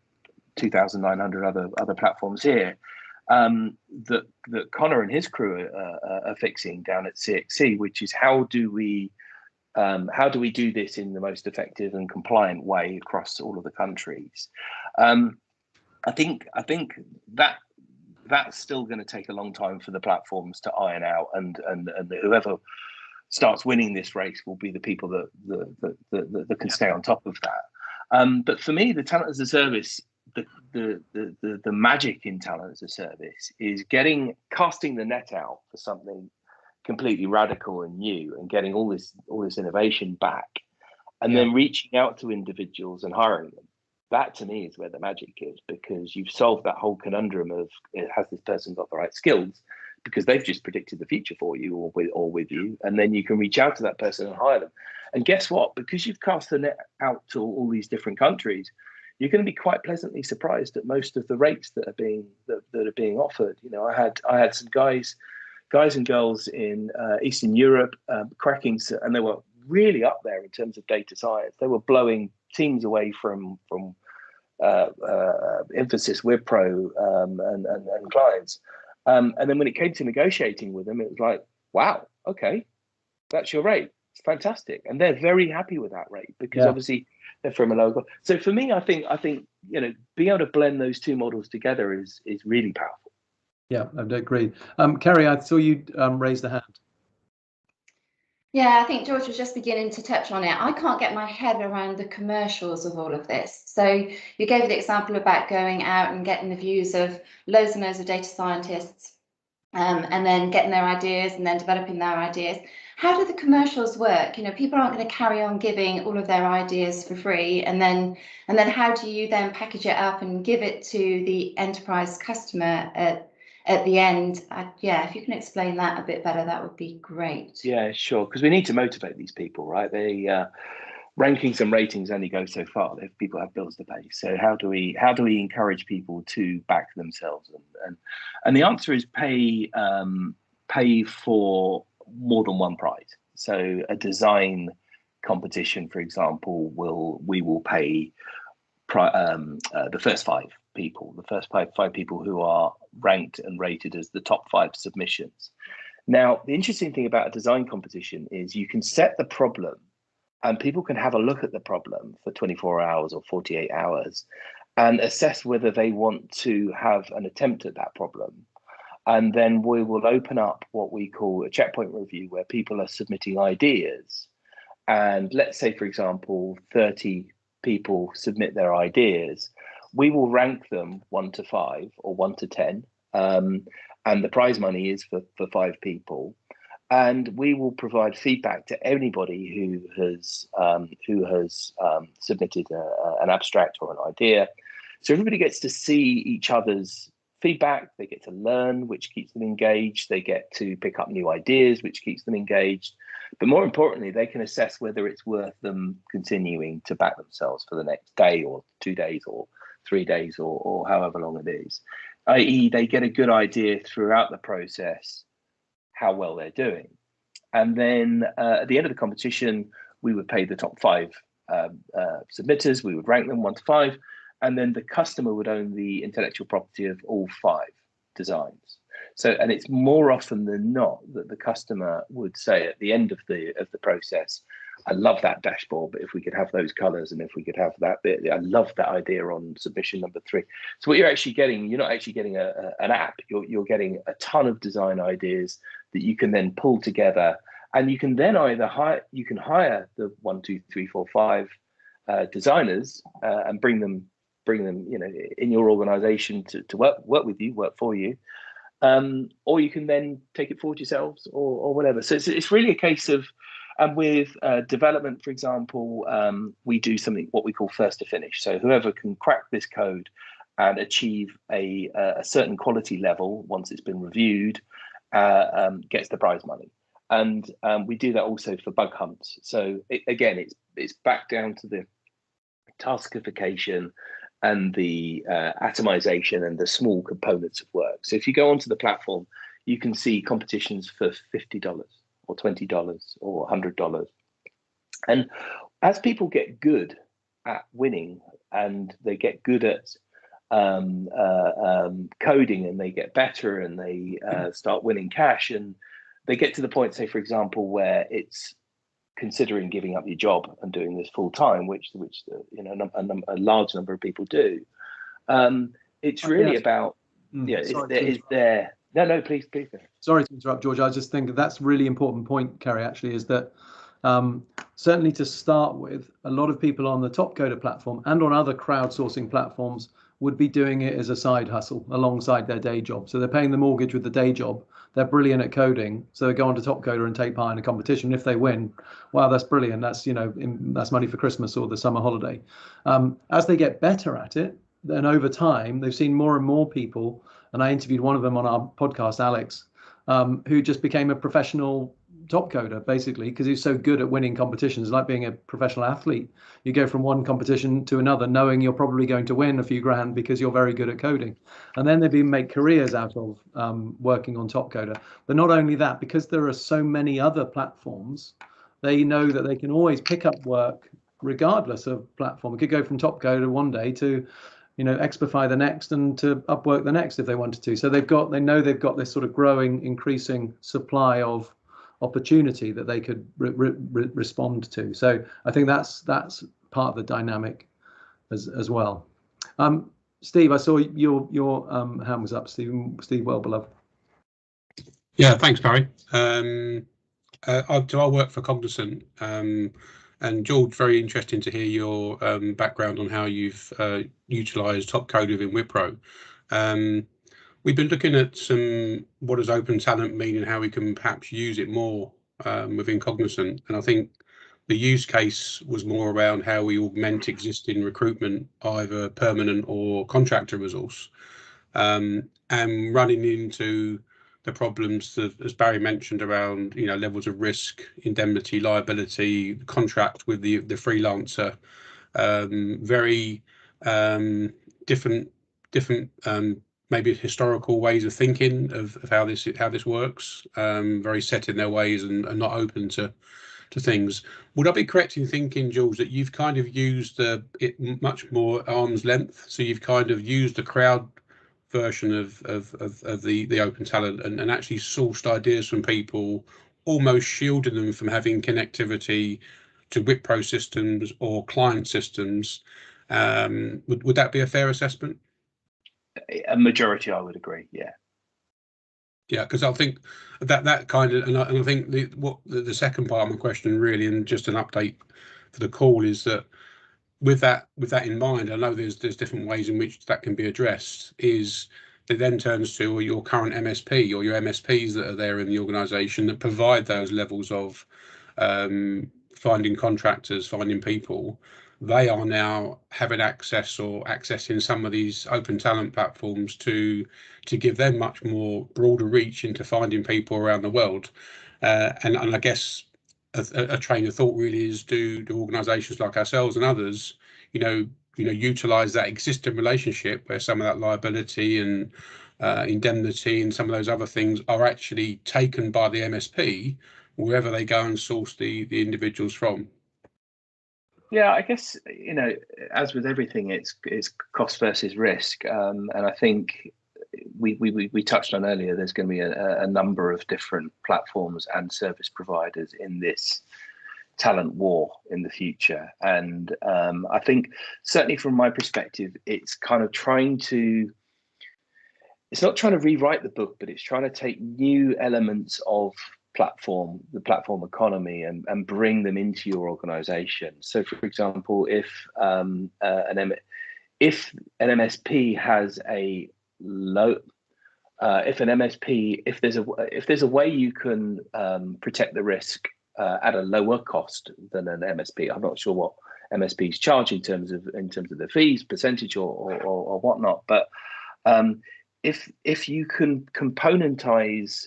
2,900 other platforms here, that Connor and his crew are fixing down at CXC, which is how do we do this in the most effective and compliant way across all of the countries? I think that's still going to take a long time for the platforms to iron out, and whoever starts winning this race will be the people that can stay on top of that. But for me, the talent as a service, the magic in talent as a service is casting the net out for something completely radical and new, and getting all this innovation back, and then reaching out to individuals and hiring them. That to me is where the magic is, because you've solved that whole conundrum of, has this person got the right skills, because they've just predicted the future for you or with you, and then you can reach out to that person and hire them. And guess what? Because you've cast the net out to all these different countries, you're going to be quite pleasantly surprised at most of the rates that are being offered. You know, I had some guys and girls in Eastern Europe cracking, and they were really up there in terms of data science. They were blowing teams away from Infosys, Wipro, and clients. And then when it came to negotiating with them, it was like, wow, okay, that's your rate. It's fantastic. And they're very happy with that rate because obviously they're from a local. So for me, I think, you know, being able to blend those two models together is really powerful. Yeah, I agree. Kerry, I saw you raise the hand. Yeah, I think George was just beginning to touch on it. I can't get my head around the commercials of all of this. So you gave the example about going out and getting the views of loads and loads of data scientists, and then getting their ideas and then developing their ideas. How do the commercials work? You know, people aren't going to carry on giving all of their ideas for free, and then how do you then package it up and give it to the enterprise customer at the end? Yeah, if you can explain that a bit better, that would be great. Yeah, sure. Because we need to motivate these people, right? They rankings and ratings only go so far if people have bills to pay. So how do we encourage people to back themselves? And the answer is pay for more than one prize. So a design competition, for example, we will pay the first five people who are ranked and rated as the top 5 submissions. Now, the interesting thing about a design competition is you can set the problem and people can have a look at the problem for 24 hours or 48 hours and assess whether they want to have an attempt at that problem. And then we will open up what we call a checkpoint review where people are submitting ideas. And let's say, for example, 30 people submit their ideas. We will rank them 1 to 5 or 1 to 10. And the prize money is for 5 people. And we will provide feedback to anybody who has submitted an abstract or an idea. So everybody gets to see each other's feedback. They get to learn, which keeps them engaged. They get to pick up new ideas, which keeps them engaged. But more importantly, they can assess whether it's worth them continuing to back themselves for the next day or 2 days or 3 days or however long it is, i.e. they get a good idea throughout the process how well they're doing. And then at the end of the competition, we would pay the top 5 submitters. We would rank them 1 to 5, and then the customer would own the intellectual property of all 5 designs. So, and it's more often than not that the customer would say at the end of the process, I love that dashboard, but if we could have those colors and if we could have that bit, I love that idea on submission number 3. So what you're actually getting, you're not actually getting an app, you're getting a ton of design ideas that you can then pull together, and you can then either hire the 1, 2, 3, 4, 5 designers and bring them, you know, in your organization to work with you, work for you. Or you can then take it forward yourselves or whatever. So it's really a case of, and with development, for example, we do something what we call first to finish. So whoever can crack this code and achieve a certain quality level once it's been reviewed gets the prize money. And we do that also for bug hunts. So it's back down to the taskification and the atomization and the small components of work. So if you go onto the platform, you can see competitions for $50 or $20 or $100. And as people get good at winning and they get good at coding and they get better and they start winning cash and they get to the point, say, for example, where it's considering giving up your job and doing this full time, which you know a large number of people do. It's really about is there. No, please. Sorry to interrupt, George. I was just thinking that's a really important point, Kerry, actually, is that certainly to start with, a lot of people on the Topcoder platform and on other crowdsourcing platforms would be doing it as a side hustle alongside their day job. So they're paying the mortgage with the day job. They're brilliant at coding, so they go on to Topcoder and take part in a competition. If they win, wow, that's brilliant. That's, you know, that's money for Christmas or the summer holiday. As they get better at it, then over time, they've seen more and more people. And I interviewed one of them on our podcast, Alex, who just became a professional Topcoder, basically, because he's so good at winning competitions. Like being a professional athlete, you go from one competition to another knowing you're probably going to win a few grand because you're very good at coding. And then they've been made careers out of working on Topcoder. But not only that, because there are so many other platforms, they know that they can always pick up work regardless of platform. It could go from Topcoder one day to, Expify the next, and to Upwork the next if they wanted to. So they know they've got this sort of growing, increasing supply of opportunity that they could respond to. So I think that's part of the dynamic as well. Steve, I saw your hand was up. Steve Wellbeloved. Yeah, thanks, Barry. I work for Cognizant, and George, very interesting to hear your background on how you've utilised Topcoder within Wipro. We've been looking at what does open talent mean and how we can perhaps use it more within Cognizant. And I think the use case was more around how we augment existing recruitment, either permanent or contractor resource, and running into the problems that, as Barry mentioned, around levels of risk, indemnity, liability, contract with the freelancer, very different maybe historical ways of thinking of how this works, very set in their ways and not open to things. Would I be correct in thinking, Jules, that you've kind of used it much more arm's length? So you've kind of used the crowd version of the open talent and actually sourced ideas from people, almost shielding them from having connectivity to Wipro systems or client systems. Would that be a fair assessment? A majority, I would agree. Yeah. Yeah, because I think that kind of, and I think the second part of my question really, and just an update for the call, is that with that in mind, I know there's different ways in which that can be addressed. Is it then turns to your current MSP or your MSPs that are there in the organisation that provide those levels of finding contractors, finding people. They are now having access or accessing some of these open talent platforms to give them much more broader reach into finding people around the world. And I guess a train of thought really is, do organisations like ourselves and others, utilise that existing relationship where some of that liability and indemnity and some of those other things are actually taken by the MSP wherever they go and source the individuals from. Yeah, I guess, as with everything, it's cost versus risk. And I think we touched on earlier, there's going to be a number of different platforms and service providers in this talent war in the future. And I think certainly from my perspective, it's kind of it's not trying to rewrite the book, but it's trying to take new elements of the platform economy and bring them into your organization. So for example, if an MSP has a low, if there's a way you can protect the risk at a lower cost than an MSP, I'm not sure what MSPs charge in terms of the fees, percentage or whatnot, but if you can componentize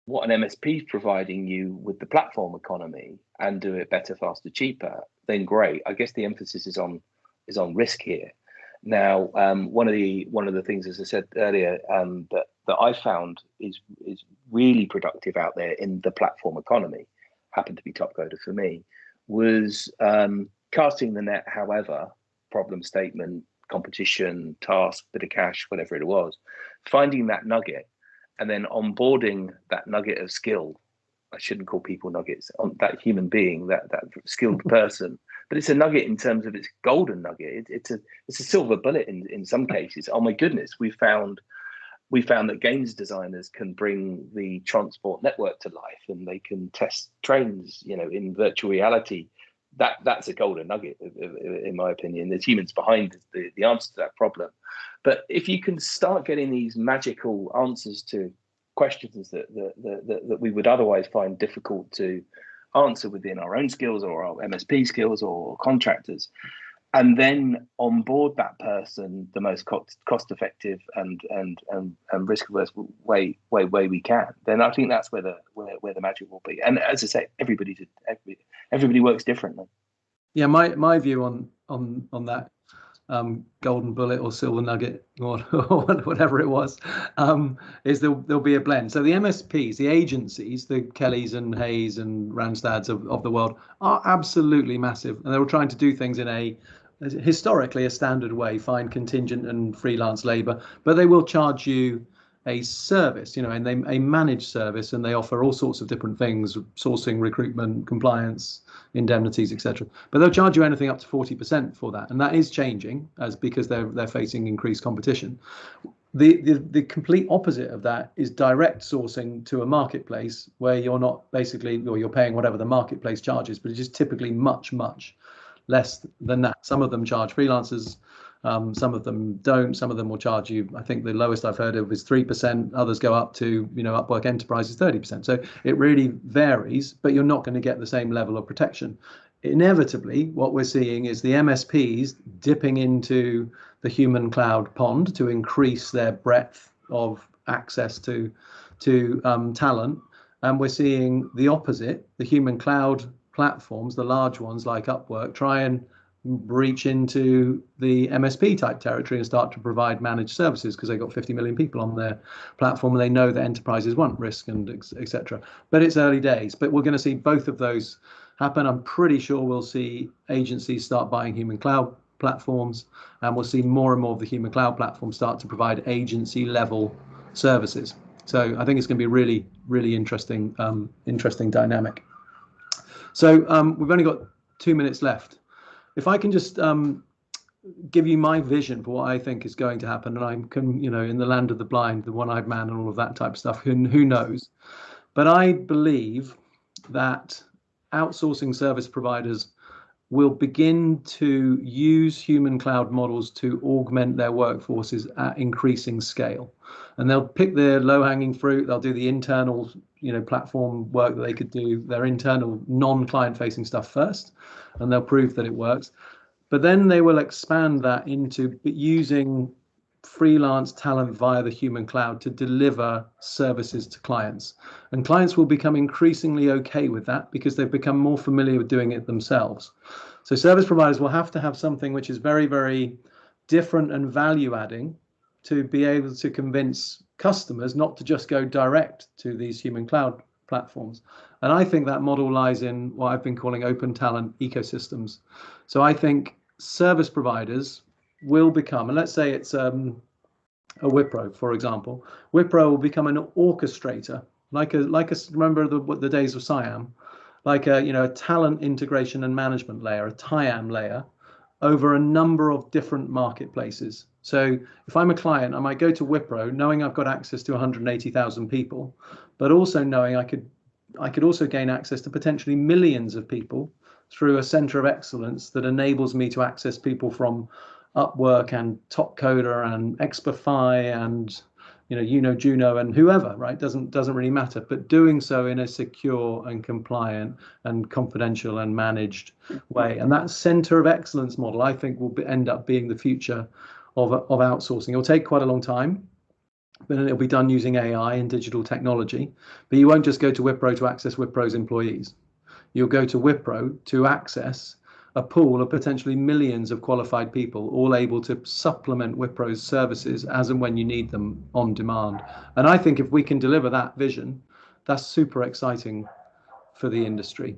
what an MSP is providing you with the platform economy and do it better, faster, cheaper, then great. I guess the emphasis is on risk here. Now, one of the things, as I said earlier, that I found is really productive out there in the platform economy, happened to be Topcoder for me, was casting the net. However, problem statement, competition, task, bit of cash, whatever it was, finding that nugget. And then onboarding that nugget of skill. I shouldn't call people nuggets, on that human being, that skilled person, but it's a nugget in terms of its golden nugget. It's a silver bullet in some cases. Oh my goodness, we found that games designers can bring the transport network to life, and they can test trains, in virtual reality. That's a golden nugget, in my opinion. There's humans behind the answer to that problem. But if you can start getting these magical answers to questions that we would otherwise find difficult to answer within our own skills or our MSP skills or contractors, and then onboard that person the most cost effective and risk averse way we can, then I think that's where the magic will be. And as I say, everybody works differently. Yeah, my view on that golden bullet or silver nugget or whatever it was, is there'll be a blend. So the MSPs, the agencies, the Kellys and Hayes and Randstads of the world are absolutely massive, and they're trying to do things in a historically a standard way, find contingent and freelance labor, but they will charge you a service, and a managed service, and they offer all sorts of different things: sourcing, recruitment, compliance, indemnities, etc. But they'll charge you anything up to 40% for that, and that is changing because they're facing increased competition. The complete opposite of that is direct sourcing to a marketplace, where you're not basically, or you're paying whatever the marketplace charges, but it's just typically much less than that. Some of them charge freelancers, some of them don't. Some of them will charge you, I think the lowest I've heard of is 3%. Others go up to, Upwork Enterprise is 30%. So it really varies, but you're not going to get the same level of protection. Inevitably, what we're seeing is the MSPs dipping into the human cloud pond to increase their breadth of access to talent. And we're seeing the opposite, the human cloud platforms, the large ones like Upwork, try and breach into the MSP type territory and start to provide managed services because they've got 50 million people on their platform and they know that enterprises want risk and etc. But it's early days. But we're going to see both of those happen. I'm pretty sure we'll see agencies start buying human cloud platforms, and we'll see more and more of the human cloud platforms start to provide agency level services. So I think it's going to be a really, really interesting dynamic. So we've only got 2 minutes left. If I can just give you my vision for what I think is going to happen, and I'm, in the land of the blind, the one-eyed man, and all of that type of stuff. Who knows? But I believe that outsourcing service providers will begin to use human cloud models to augment their workforces at increasing scale, and they'll pick their low-hanging fruit. They'll do the internal, platform work that they could do, their internal non-client-facing stuff first, and they'll prove that it works. But then they will expand that into using freelance talent via the human cloud to deliver services to clients. And clients will become increasingly okay with that because they've become more familiar with doing it themselves. So service providers will have to have something which is very, very different and value adding to be able to convince customers not to just go direct to these human cloud platforms. And I think that model lies in what I've been calling open talent ecosystems. So I think service providers will become, and let's say it's a Wipro, for example. Wipro will become an orchestrator, like a remember the days of Siam, like a talent integration and management layer, a TIAM layer, over a number of different marketplaces. So if I'm a client, I might go to Wipro knowing I've got access to 180,000 people, but also knowing I could also gain access to potentially millions of people through a center of excellence that enables me to access people from Upwork and Topcoder and Experfy and Juno and whoever, right? Doesn't really matter, but doing so in a secure and compliant and confidential and managed way. And that center of excellence model, I think, will end up being the future of outsourcing. It'll take quite a long time, but it'll be done using AI and digital technology. But you won't just go to Wipro to access Wipro's employees. You'll go to Wipro to access a pool of potentially millions of qualified people, all able to supplement Wipro's services as and when you need them on demand. And I think if we can deliver that vision, that's super exciting for the industry.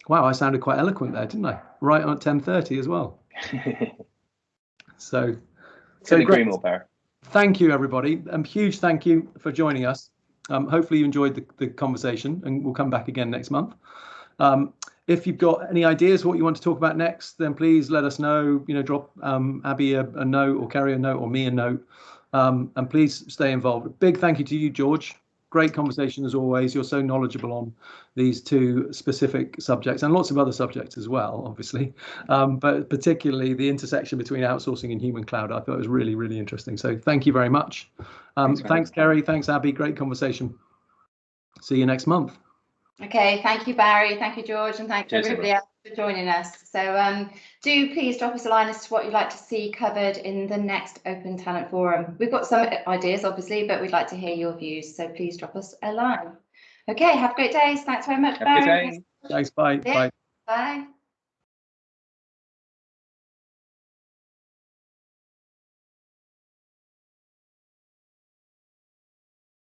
Wow, I sounded quite eloquent there, didn't I? Right on at 10:30 as well. So great. More, Barry. Thank you, everybody. Huge thank you for joining us. Hopefully you enjoyed the conversation, and we'll come back again next month. If you've got any ideas what you want to talk about next, then please let us know. Drop Abby a note, or Kerry a note, or me a note, and please stay involved. Big thank you to you, George. Great conversation as always. You're so knowledgeable on these two specific subjects and lots of other subjects as well, obviously, but particularly the intersection between outsourcing and human cloud. I thought it was really, really interesting. So thank you very much. Thanks, Kerry. Thanks, Abby. Great conversation. See you next month. Okay, thank you, Barry. Thank you, George, and thanks everybody else. for joining us. So do please drop us a line as to what you'd like to see covered in the next Open Talent Forum. We've got some ideas, obviously, but we'd like to hear your views. So please drop us a line. Okay, have a great day. Thanks very much, Have a good Barry. day. Thanks. Bye. Yeah. Bye. Bye.